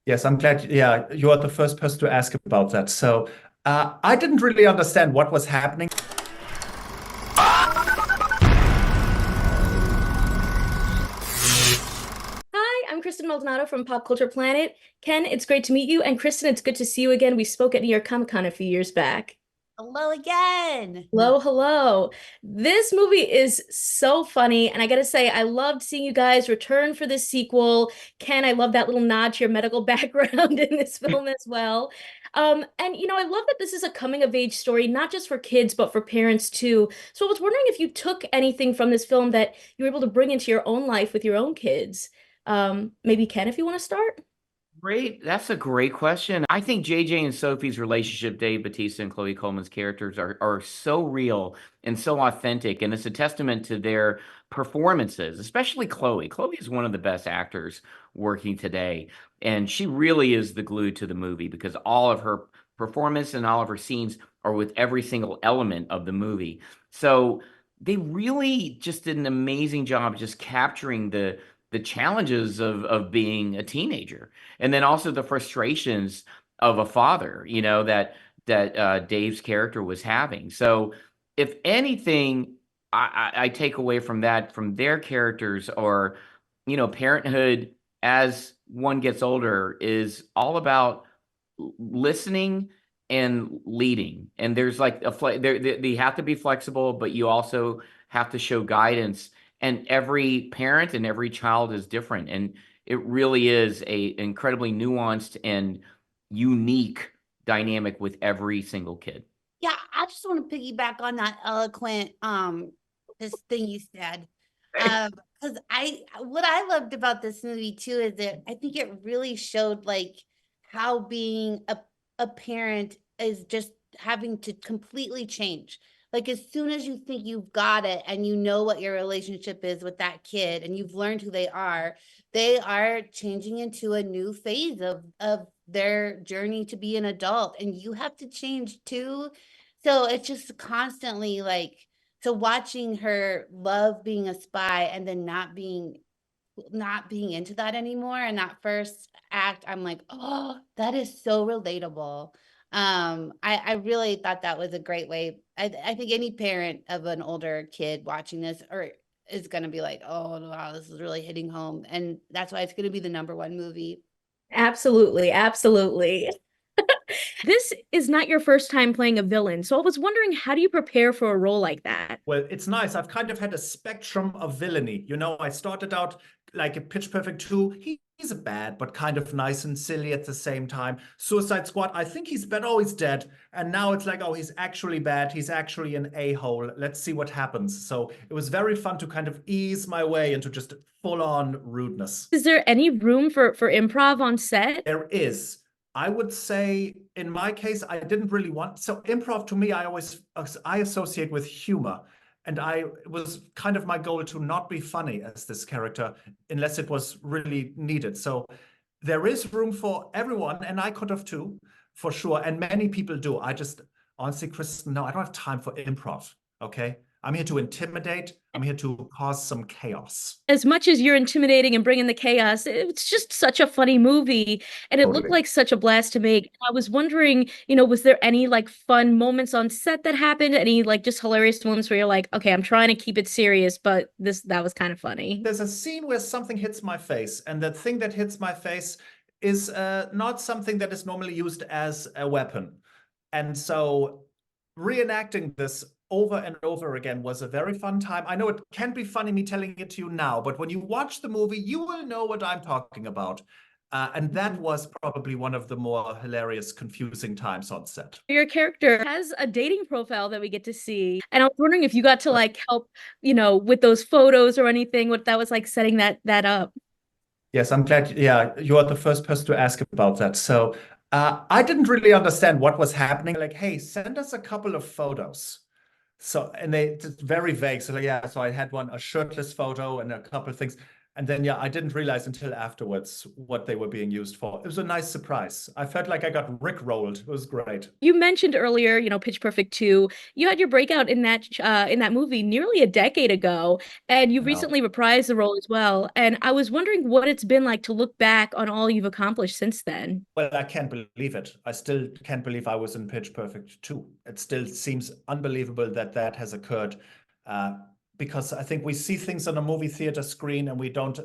Yes, I'm glad. Yeah, you are the first person to ask about that. So, I didn't really understand what was happening. Hi, I'm Kristen Maldonado from Pop Culture Planet. Ken, it's great to meet you. And Kristen, it's good to see you again. We spoke at New York Comic Con a few years back. Hello again. Hello, hello. This movie is so funny, and I gotta say, I loved seeing you guys return for this sequel. Ken, I love that little nod to your medical background in this film as well. And I love that this is a coming of age story, not just for kids, but for parents too. So I was wondering if you took anything from this film that you were able to bring into your own life with your own kids. Maybe Ken, if you want to start. Great. That's a great question. I think JJ and Sophie's relationship, Dave Bautista and Chloe Coleman's characters are so real and so authentic. And it's a testament to their performances, especially Chloe. Chloe is one of the best actors working today. And she really is the glue to the movie because all of her performance and all of her scenes are with every single element of the movie. So they really just did an amazing job just capturing the challenges of being a teenager and then also the frustrations of a father, that Dave's character was having. So if anything, I take away from that, from their characters, or parenthood as one gets older is all about listening and leading. And there's like they have to be flexible, but you also have to show guidance. And every parent and every child is different, and it really is a incredibly nuanced and unique dynamic with every single kid. Yeah, I just want to piggyback on that eloquent this thing you said. Because I what I loved about this movie too is that I think it really showed like how being a parent is just having to completely change. Like as soon as you think you've got it and you know what your relationship is with that kid and you've learned who they are changing into a new phase of their journey to be an adult, and you have to change too. So it's just constantly like, so watching her love being a spy and then not being into that anymore, and that first act, I'm like, oh, that is so relatable. I really thought that was a great way. I think any parent of an older kid watching this or is going to be like, oh wow, this is really hitting home, and that's why it's going to be the number one movie. Absolutely, absolutely. This is not your first time playing a villain, so I was wondering, how do you prepare for a role like that? Well, it's nice. I've kind of had a spectrum of villainy. I started out like a Pitch Perfect 2. He's a bad, but kind of nice and silly at the same time. Suicide Squad, I think he's bad. Oh, he's dead. And now it's like, oh, he's actually bad. He's actually an a-hole. Let's see what happens. So it was very fun to kind of ease my way into just full on rudeness. Is there any room for improv on set? There is. I would say in my case, I didn't really want, so improv to me, I associate with humor. And it was kind of my goal to not be funny as this character unless it was really needed. So there is room for everyone, and I could have too, for sure. And many people do. I just honestly, Kristen, no, I don't have time for improv. Okay. I'm here to intimidate. I'm here to cause some chaos. As much as you're intimidating and bringing the chaos, it's just such a funny movie, and it looked Totally. like such a blast to make. I was wondering, was there any like fun moments on set that happened? Any like just hilarious moments where you're like, okay, I'm trying to keep it serious, but that was kind of funny. There's a scene where something hits my face, and the thing that hits my face is not something that is normally used as a weapon. And so reenacting this over and over again was a very fun time. I know it can be funny me telling it to you now, but when you watch the movie, you will know what I'm talking about. And that was probably one of the more hilarious, confusing times on set. Your character has a dating profile that we get to see, and I was wondering if you got to like help, with those photos or anything, what that was like setting that up. Yes, I'm glad. Yeah, you are the first person to ask about that. So I didn't really understand what was happening. Like, hey, send us a couple of photos. So, and they it's very vague. So, like, yeah, so I had a shirtless photo and a couple of things. And then, yeah, I didn't realize until afterwards what they were being used for. It was a nice surprise. I felt like I got rickrolled. It was great. You mentioned earlier, Pitch Perfect 2. You had your breakout in that movie nearly a decade ago, and you No. recently reprised the role as well. And I was wondering what it's been like to look back on all you've accomplished since then. Well, I can't believe it. I still can't believe I was in Pitch Perfect 2. It still seems unbelievable that that has occurred. Because I think we see things on a movie theater screen and we don't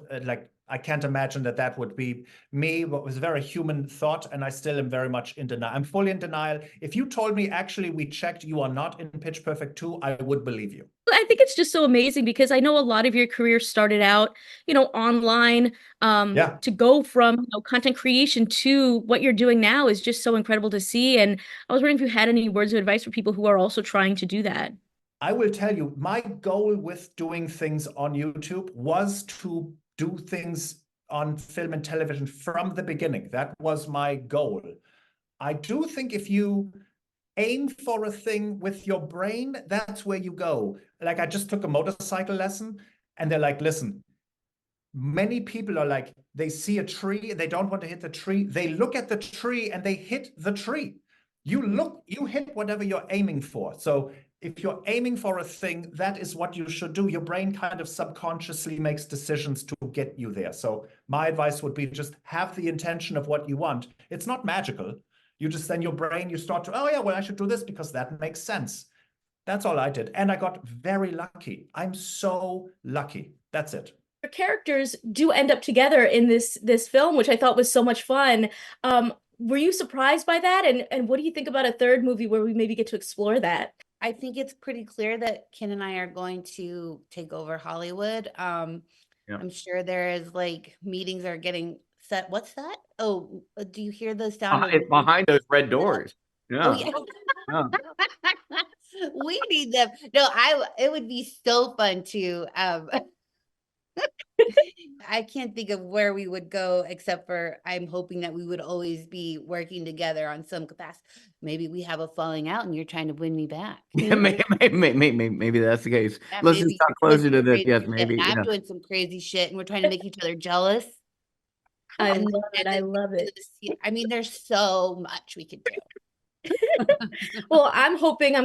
I can't imagine that that would be me. What was a very human thought, and I still am very much in denial. I'm fully in denial. If you told me actually we checked you are not in Pitch Perfect 2, I would believe you. I think it's just so amazing because I know a lot of your career started out, online. To go from content creation to what you're doing now is just so incredible to see. And I was wondering if you had any words of advice for people who are also trying to do that. I will tell you, my goal with doing things on YouTube was to do things on film and television from the beginning. That was my goal. I do think if you aim for a thing with your brain, that's where you go. Like, I just took a motorcycle lesson and they're like, listen, many people are like, they see a tree and they don't want to hit the tree. They look at the tree and they hit the tree. You hit whatever you're aiming for. So if you're aiming for a thing, that is what you should do. Your brain kind of subconsciously makes decisions to get you there. So my advice would be just have the intention of what you want. It's not magical. You just, then your brain, you start to, oh yeah, well, I should do this because that makes sense. That's all I did. And I got very lucky. I'm so lucky. That's it. Your characters do end up together in this film, which I thought was so much fun. Were you surprised by that? And what do you think about a third movie where we maybe get to explore that? I think it's pretty clear that Ken and I are going to take over Hollywood. I'm sure there is meetings are getting set. What's that? Oh, do you hear the sound? It's behind those red doors. Yeah. Oh, yeah. We need them. No, it would be so fun to I can't think of where we would go except for I'm hoping that we would always be working together on some capacity. Maybe we have a falling out and you're trying to win me back. Yeah, maybe that's the case. Yeah, Let's just talk closer to this. Yes, maybe. And I'm doing some crazy shit and we're trying to make each other jealous. I love it. I love it. I mean, there's so much we could do. Well, I'm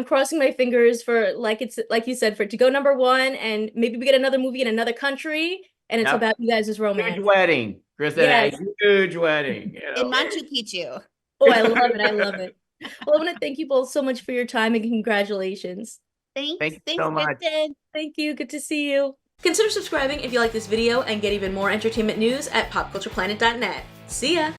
crossing my fingers for like you said, for it to go #1 and maybe we get another movie in another country and it's about you guys' romance. Huge wedding. Kristen, yes. A huge wedding. In Machu Picchu. Oh, I love it. I love it. Well, I want to thank you both so much for your time and congratulations. Thanks so much. Kristen. Thank you. Good to see you. Consider subscribing if you like this video and get even more entertainment news at popcultureplanet.net. See ya!